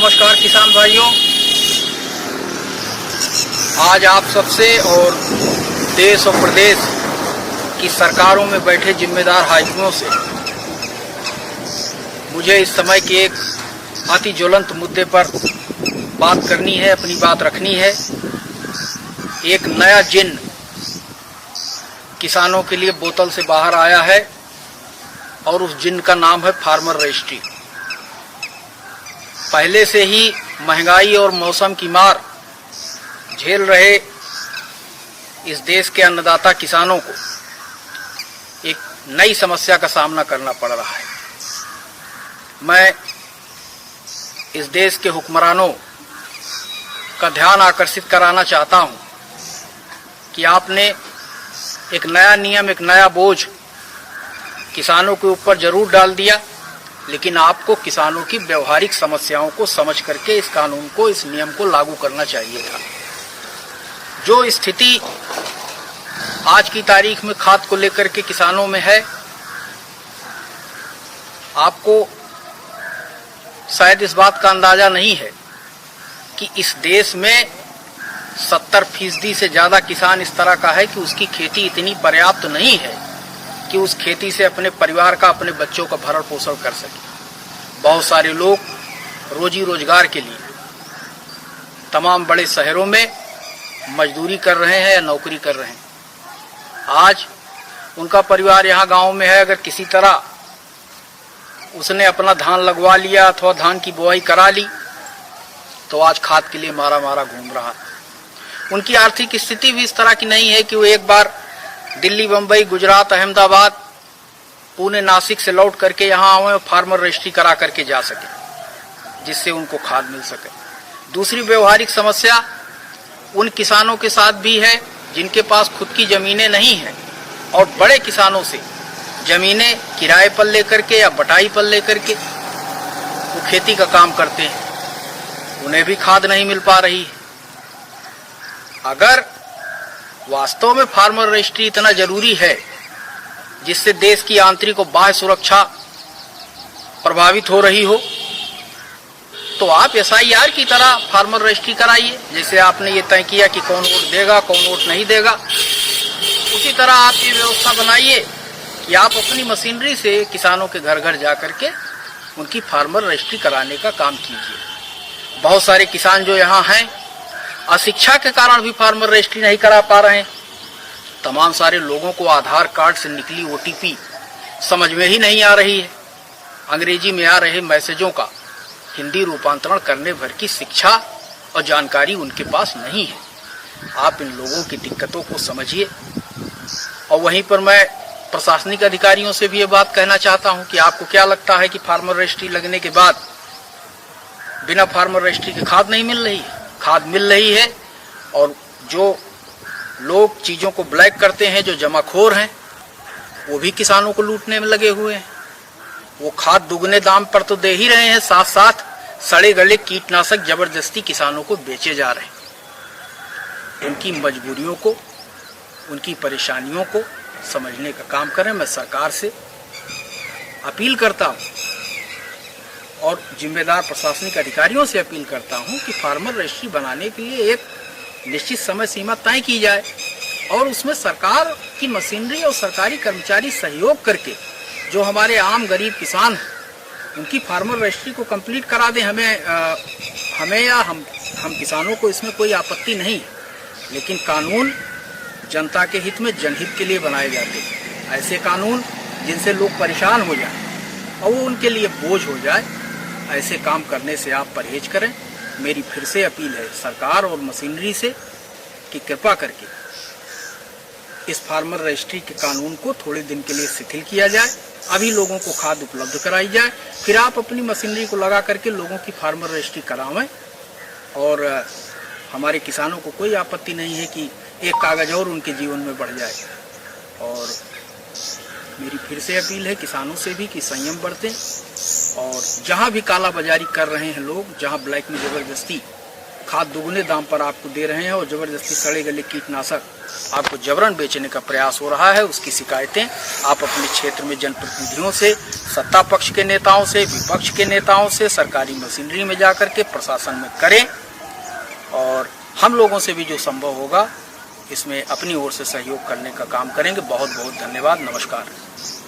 नमस्कार किसान भाइयों, आज आप सबसे और देश और प्रदेश की सरकारों में बैठे जिम्मेदार हाकिमों से मुझे इस समय के एक अति ज्वलंत मुद्दे पर बात करनी है, अपनी बात रखनी है। एक नया जिन किसानों के लिए बोतल से बाहर आया है और उस जिन का नाम है फार्मर रजिस्ट्री। पहले से ही महंगाई और मौसम की मार झेल रहे इस देश के अन्नदाता किसानों को एक नई समस्या का सामना करना पड़ रहा है। मैं इस देश के हुक्मरानों का ध्यान आकर्षित कराना चाहता हूं कि आपने एक नया नियम, एक नया बोझ किसानों के ऊपर जरूर डाल दिया, लेकिन आपको किसानों की व्यवहारिक समस्याओं को समझ करके इस कानून को, इस नियम को लागू करना चाहिए था। जो स्थिति आज की तारीख में खाद को लेकर के किसानों में है, आपको शायद इस बात का अंदाजा नहीं है कि इस देश में 70% से ज्यादा किसान इस तरह का है कि उसकी खेती इतनी पर्याप्त नहीं है कि उस खेती से अपने परिवार का, अपने बच्चों का भरण पोषण कर सके। बहुत सारे लोग रोजी रोजगार के लिए तमाम बड़े शहरों में मजदूरी कर रहे हैं या नौकरी कर रहे हैं। आज उनका परिवार यहाँ गांव में है, अगर किसी तरह उसने अपना धान लगवा लिया अथवा धान की बुआई करा ली तो आज खाद के लिए मारा मारा घूम रहा है। उनकी आर्थिक स्थिति भी इस तरह की नहीं है कि वो एक बार दिल्ली, बंबई, गुजरात, अहमदाबाद, पुणे, नासिक से लौट करके यहाँ आए और फार्मर रजिस्ट्री करा करके जा सके जिससे उनको खाद मिल सके। दूसरी व्यवहारिक समस्या उन किसानों के साथ भी है जिनके पास खुद की जमीनें नहीं हैं और बड़े किसानों से जमीनें किराए पर लेकर के या बटाई पर लेकर के वो खेती का काम करते हैं, उन्हें भी खाद नहीं मिल पा रही है। अगर वास्तव में फार्मर रजिस्ट्री इतना जरूरी है जिससे देश की आंतरिक और बाह्य सुरक्षा प्रभावित हो रही हो, तो आप SIR की तरह फार्मर रजिस्ट्री कराइए। जैसे आपने ये तय किया कि कौन वोट देगा, कौन वोट नहीं देगा, उसी तरह आप ये व्यवस्था बनाइए कि आप अपनी मशीनरी से किसानों के घर घर जा करके उनकी फार्मर रजिस्ट्री कराने का काम कीजिए। बहुत सारे किसान जो यहाँ हैं अशिक्षा के कारण भी फार्मर रजिस्ट्री नहीं करा पा रहे हैं। तमाम सारे लोगों को आधार कार्ड से निकली OTP समझ में ही नहीं आ रही है। अंग्रेजी में आ रहे मैसेजों का हिंदी रूपांतरण करने भर की शिक्षा और जानकारी उनके पास नहीं है। आप इन लोगों की दिक्कतों को समझिए। और वहीं पर मैं प्रशासनिक अधिकारियों से भी ये बात कहना चाहता हूं कि आपको क्या लगता है कि फार्मर रजिस्ट्री लगने के बाद बिना फार्मर रजिस्ट्री के खाद नहीं मिल रही है? खाद मिल रही है। और जो लोग चीजों को ब्लैक करते हैं, जो जमाखोर हैं, वो भी किसानों को लूटने में लगे हुए हैं। वो खाद दुगने दाम पर तो दे ही रहे हैं, साथ साथ सड़े गले कीटनाशक जबरदस्ती किसानों को बेचे जा रहे हैं। उनकी मजबूरियों को, उनकी परेशानियों को समझने का काम करें। मैं सरकार से अपील करता हूं और जिम्मेदार प्रशासनिक अधिकारियों से अपील करता हूं कि फार्मर रजिस्ट्री बनाने के लिए एक निश्चित समय सीमा तय की जाए और उसमें सरकार की मशीनरी और सरकारी कर्मचारी सहयोग करके जो हमारे आम गरीब किसान हैं उनकी फार्मर रजिस्ट्री को कंप्लीट करा दें। हमें या हम किसानों को इसमें कोई आपत्ति नहीं है, लेकिन कानून जनता के हित में, जनहित के लिए बनाए जाते हैं। ऐसे कानून जिनसे लोग परेशान हो जाएं और वो उनके लिए बोझ हो जाए, ऐसे काम करने से आप परहेज करें। मेरी फिर से अपील है सरकार और मशीनरी से कि कृपा करके इस फार्मर रजिस्ट्री के कानून को थोड़े दिन के लिए शिथिल किया जाए। अभी लोगों को खाद उपलब्ध कराई जाए, फिर आप अपनी मशीनरी को लगा करके लोगों की फार्मर रजिस्ट्री करावें। और हमारे किसानों को कोई आपत्ति नहीं है कि एक कागज और उनके जीवन में बढ़ जाए। और मेरी फिर से अपील है किसानों से भी कि संयम बरतें और जहां भी काला बाजारी कर रहे हैं लोग, जहां ब्लैक में जबरदस्ती खाद दुगने दाम पर आपको दे रहे हैं और जबरदस्ती सड़े गले कीटनाशक आपको जबरन बेचने का प्रयास हो रहा है। उसकी शिकायतें आप अपने क्षेत्र में जनप्रतिनिधियों से, सत्ता पक्ष के नेताओं से, विपक्ष के नेताओं से, सरकारी मशीनरी में जाकर के प्रशासन में करें और हम लोगों से भी जो संभव होगा इसमें अपनी ओर से सहयोग करने का काम करेंगे। बहुत बहुत धन्यवाद। नमस्कार।